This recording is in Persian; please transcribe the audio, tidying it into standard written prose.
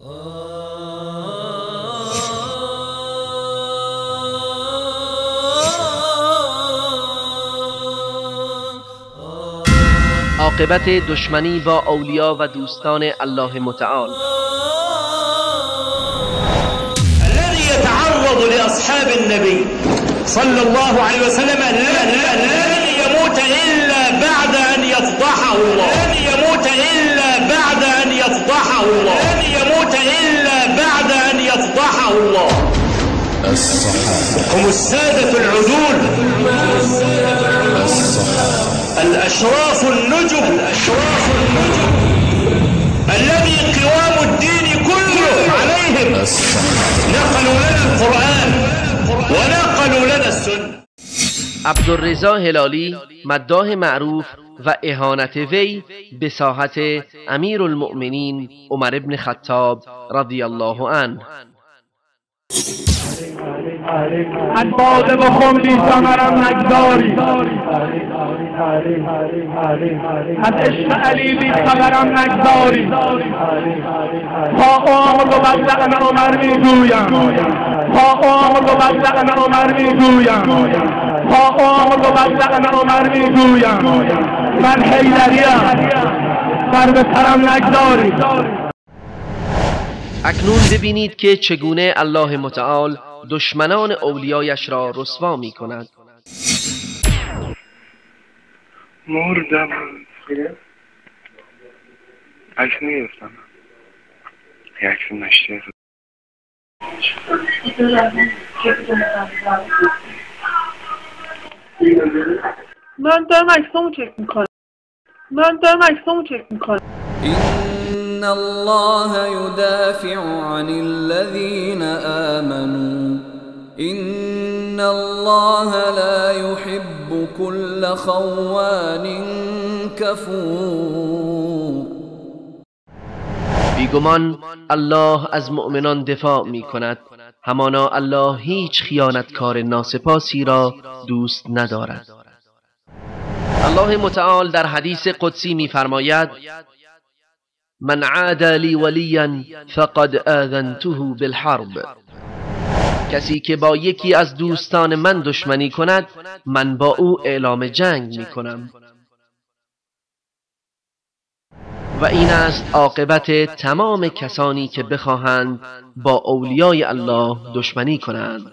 عاقبت دشمنی با اولیا و دوستان الله متعال. الذي يتعرض لأصحاب النبي صلى الله عليه وسلم لن يموت إلا بعد أن يفضحه الله، لن يموت إلا بعد أن يفضحه الله، لن يموت إلا بعد أن يفضحه الله. الصحابة هم السادة العدول، الصحابة الأشراف النجب، الأشراف النجب الذي قوام الدين كله عليهم. نقلوا لنا القرآن ونقلوا لنا السنة. عبدالرضا هلالی، مداح معروف و اهانت وی به ساحت امیر المؤمنین عمر بن خطاب رضی الله عنه. از باده و خمری ثمرم نگذاری، از عشق علی بی خبرم نگذاری. تا عمر و بزدن عمر میگویم، تا عمر و بزدن عمر میگویم، تا عمر و بزدن عمر میگویم. من حیدریم، سر به سرم نگذاری. اکنون ببینید که چگونه الله متعال دشمنان اولیایش را رسوا می کند. مردم عکس نگرفتم، عکس مشتی من دارم عکسامو چک میکنم، إن الله يدافع عن الذين آمنوا إن الله لا يحب كل خوان كفور. بیگمان الله از مؤمنان دفاع می کند، همانا الله هیچ خیانتکار ناسپاسی را دوست ندارد. الله متعال در حدیث قدسی می فرماید: من عاد لی ولیا فقد آذنته بالحرب. کسی که با یکی از دوستان من دشمنی کند، من با او اعلام جنگ می کنم. و این است عاقبت تمام کسانی که بخواهند با اولیای الله دشمنی کنند.